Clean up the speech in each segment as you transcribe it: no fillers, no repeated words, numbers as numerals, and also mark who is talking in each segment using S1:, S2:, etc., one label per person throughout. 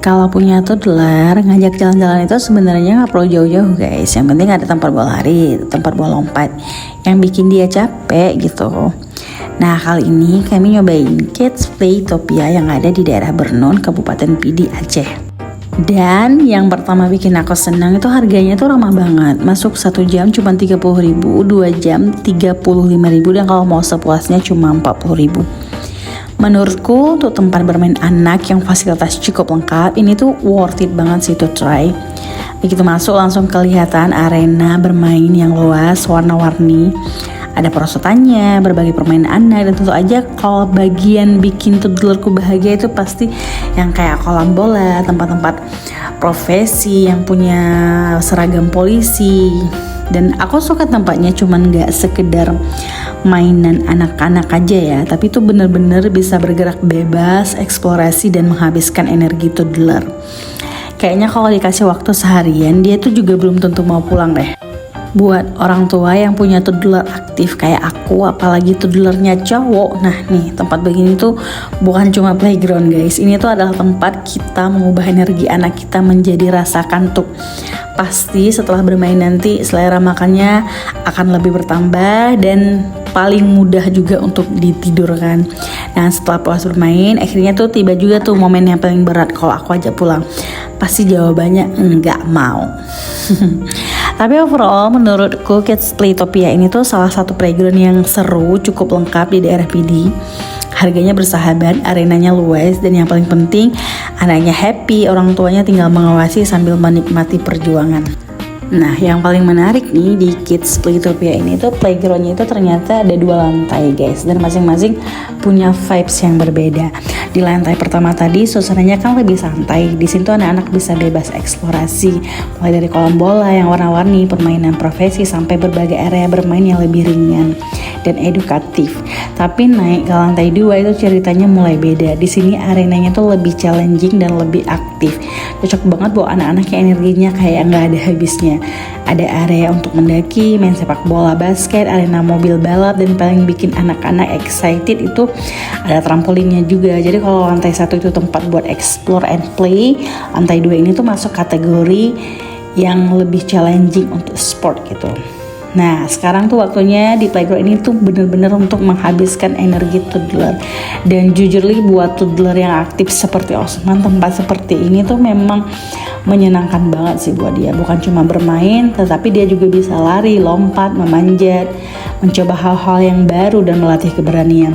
S1: Kalau punya toddler, ngajak jalan-jalan itu sebenarnya nggak perlu jauh-jauh guys. Yang penting ada tempat bola lari, tempat bola lompat yang bikin dia capek gitu. Nah kali ini kami nyobain Kids Playtopia yang ada di daerah Bernon, Kabupaten Pidi, Aceh. Dan yang pertama bikin aku senang itu harganya tuh ramah banget. Masuk 1 jam cuma 30.000, 2 jam 35.000, dan kalau mau sepuasnya cuma 40.000. Menurutku untuk tempat bermain anak yang fasilitas cukup lengkap, ini tuh worth it banget sih to try. Begitu masuk langsung kelihatan arena bermain yang luas, warna-warni. Ada perosotannya, berbagai permainan anak, dan tentu aja kalau bagian bikin toddlerku bahagia itu pasti yang kayak kolam bola, tempat-tempat profesi yang punya seragam polisi. Dan aku suka tempatnya cuman gak sekedar mainan anak-anak aja ya, tapi itu bener-bener bisa bergerak bebas, eksplorasi, dan menghabiskan energi toddler. Kayaknya kalau dikasih waktu seharian, dia tuh juga belum tentu mau pulang deh. Buat orang tua yang punya toddler aktif kayak aku, apalagi toddlernya cowok, nah nih tempat begini tuh bukan cuma playground guys, ini tuh adalah tempat kita mengubah energi anak kita menjadi rasa kantuk. Pasti setelah bermain nanti selera makannya akan lebih bertambah dan paling mudah juga untuk ditidurkan. Nah setelah puas bermain, akhirnya tuh tiba juga tuh momen yang paling berat kalau aku ajak pulang. Pasti jawabannya enggak mau. Tapi overall menurutku Kids Playtopia ini tuh salah satu playground yang seru, cukup lengkap di daerah Pidi. Harganya bersahabat, arenanya luas, dan yang paling penting anaknya happy, orang tuanya tinggal mengawasi sambil menikmati perjuangan. Nah yang paling menarik nih di Kids Playtopia ini tuh playgroundnya itu ternyata ada 2 lantai guys, dan masing-masing punya vibes yang berbeda. Di lantai pertama tadi suasananya kan lebih santai, di sini tuh anak-anak bisa bebas eksplorasi, mulai dari kolam bola yang warna-warni, permainan profesi, sampai berbagai area bermain yang lebih ringan dan edukatif. Tapi naik ke lantai 2 itu ceritanya mulai beda. Di sini arenanya tuh lebih challenging dan lebih aktif. Cocok banget buat anak-anak yang energinya kayak nggak ada habisnya. Ada area untuk mendaki, main sepak bola, basket, arena mobil balap, dan paling bikin anak-anak excited itu ada trampolinnya juga. Jadi kalau lantai 1 itu tempat buat explore and play, lantai 2 ini tuh masuk kategori yang lebih challenging untuk sport gitu. Nah sekarang tuh waktunya di playground ini tuh bener-bener untuk menghabiskan energi toddler. Dan jujurly buat toddler yang aktif seperti Osman, tempat seperti ini tuh memang menyenangkan banget sih buat dia. Bukan cuma bermain, tetapi dia juga bisa lari, lompat, memanjat, mencoba hal-hal yang baru, dan melatih keberanian.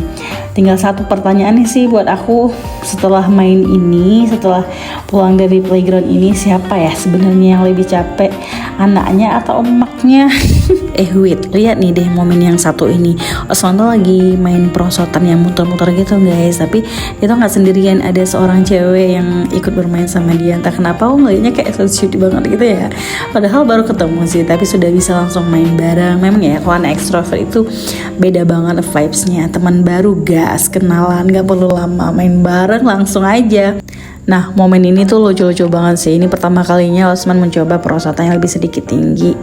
S1: Tinggal satu pertanyaan nih sih buat aku, setelah main ini, setelah pulang dari playground ini, siapa ya sebenarnya yang lebih capek, anaknya atau emaknya? Wait, lihat nih deh momen yang satu ini. Osman tuh lagi main perosotan yang muter-muter gitu guys, tapi itu nggak sendirian, ada seorang cewek yang ikut bermain sama dia. Entah kenapa aku ngeliatnya kayak so cute banget gitu ya, padahal baru ketemu sih, tapi sudah bisa langsung main bareng. Memang ya kalau anak extrovert itu beda banget vibesnya, teman baru gas, kenalan, gak perlu lama, main bareng langsung aja. Nah momen ini tuh lucu-lucu banget sih. Ini pertama kalinya Osman mencoba perosotan yang lebih sedikit tinggi.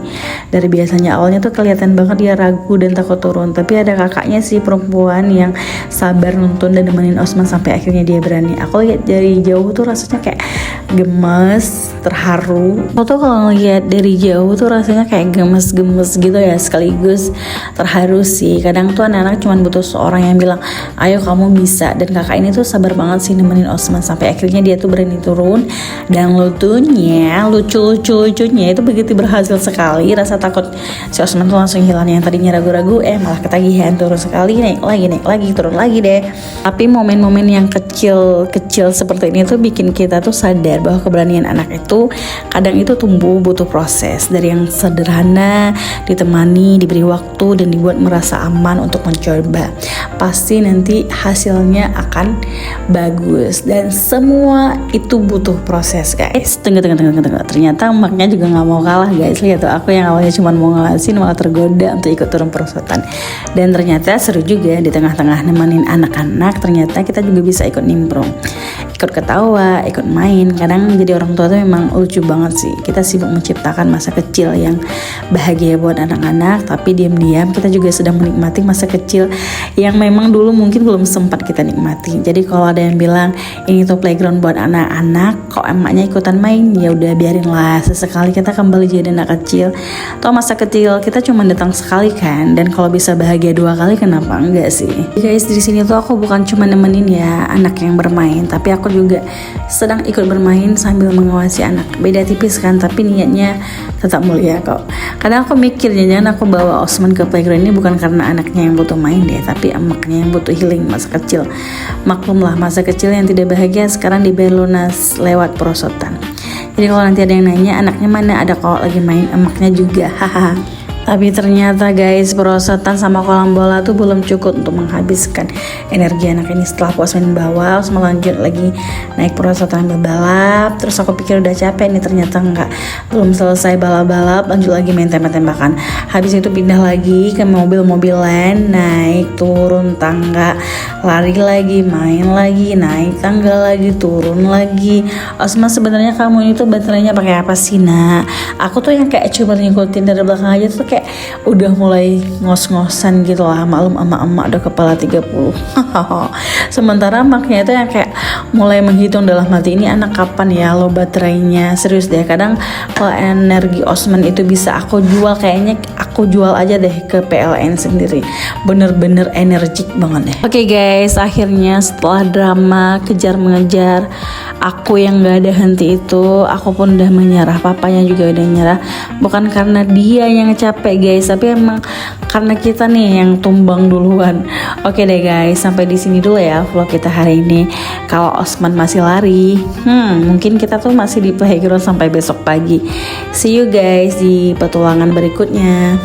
S1: Dari biasanya awalnya tuh kelihatan banget dia ragu dan takut turun, tapi ada kakaknya sih perempuan yang sabar nuntun dan nemenin Osman sampai akhirnya dia berani. Aku lihat dari jauh tuh rasanya kayak gemes, terharu. Aku tuh kalau ngeliat dari jauh tuh rasanya kayak gemes-gemes gitu ya, sekaligus terharu sih. Kadang tuh anak-anak cuma butuh seorang yang bilang ayo kamu bisa, dan kakak ini tuh sabar banget sih nemenin Osman sampai akhirnya dia tuh berani turun. Dan lucunya itu begitu berhasil sekali, rasa takut si Osman tuh langsung hilang. Yang tadinya ragu-ragu malah ketagihan, turun sekali, naik lagi, turun lagi deh. Tapi momen-momen yang kecil seperti ini tuh bikin kita tuh sadar bahwa keberanian anak itu kadang itu tumbuh butuh proses. Dari yang sederhana, ditemani, diberi waktu, dan dibuat merasa aman untuk mencoba, pasti nanti hasilnya akan bagus. Dan semua itu butuh proses guys. Tunggu. Ternyata emaknya juga gak mau kalah guys. Lihat tuh, aku yang awalnya cuma mau ngelasin malah tergoda untuk ikut turun perosotan. Dan ternyata seru juga di tengah-tengah nemenin anak-anak. Ternyata kita juga bisa ikut ikut nimbrung, ikut ketawa, ikut main. Kadang jadi orang tua tuh memang lucu banget sih. Kita sibuk menciptakan masa kecil yang bahagia buat anak-anak, tapi diam-diam kita juga sedang menikmati masa kecil yang memang dulu mungkin belum sempat kita nikmati. Jadi kalau ada yang bilang ini tuh playground buat anak-anak, kok emaknya ikutan main, ya udah biarin lah. Sesekali kita kembali jadi anak kecil. Toh masa kecil kita cuma datang sekali kan, dan kalau bisa bahagia 2 kali kenapa enggak sih? Guys, di sini tuh aku bukan cuma nemenin ya anak yang bermain, tapi aku juga sedang ikut bermain sambil mengawasi anak. Beda tipis kan, tapi niatnya tetap mulia kok. Kadang aku mikir jangan aku bawa Osman ke playground ini bukan karena anaknya yang butuh main deh, tapi emaknya yang butuh healing masa kecil. Maklumlah masa kecil yang tidak bahagia sekarang dibayar lunas lewat perosotan. Jadi kalau nanti ada yang nanya anaknya mana, ada kok lagi main, emaknya juga, hahaha. Tapi ternyata guys, perosotan sama kolam bola tuh belum cukup untuk menghabiskan energi anak ini. Setelah puas main bawah, terus melanjut lagi naik perosotan balap. Terus aku pikir udah capek nih, ternyata enggak. Belum selesai balap-balap, lanjut lagi main tembak-tembakan. Habis itu pindah lagi ke mobil-mobilan, naik turun tangga, lari lagi, main lagi, naik tangga lagi, turun lagi. Osma, sebenarnya kamu itu baterainya pakai apa sih nak? Aku tuh yang kayak cuma ngikutin dari belakang aja tuh kayak udah mulai ngos-ngosan gitu lah. Maklum emak-emak udah kepala 30. Sementara maknya itu yang kayak mulai menghitung dalam hati, ini anak kapan ya lo baterainya. Serius deh, kadang kalau energi Osman itu bisa aku jual, kayaknya aku jual aja deh ke PLN sendiri. Bener-bener energik banget deh. Oke guys, akhirnya setelah drama kejar mengejar, aku yang gak ada henti itu, aku pun udah menyerah. Papanya juga udah nyerah. Bukan karena dia yang capek guys, tapi emang karena kita nih yang tumbang duluan. Oke deh guys, sampai di sini dulu ya vlog kita hari ini. Kalau Osman masih lari, mungkin kita tuh masih di playground sampai besok pagi. See you guys di petualangan berikutnya.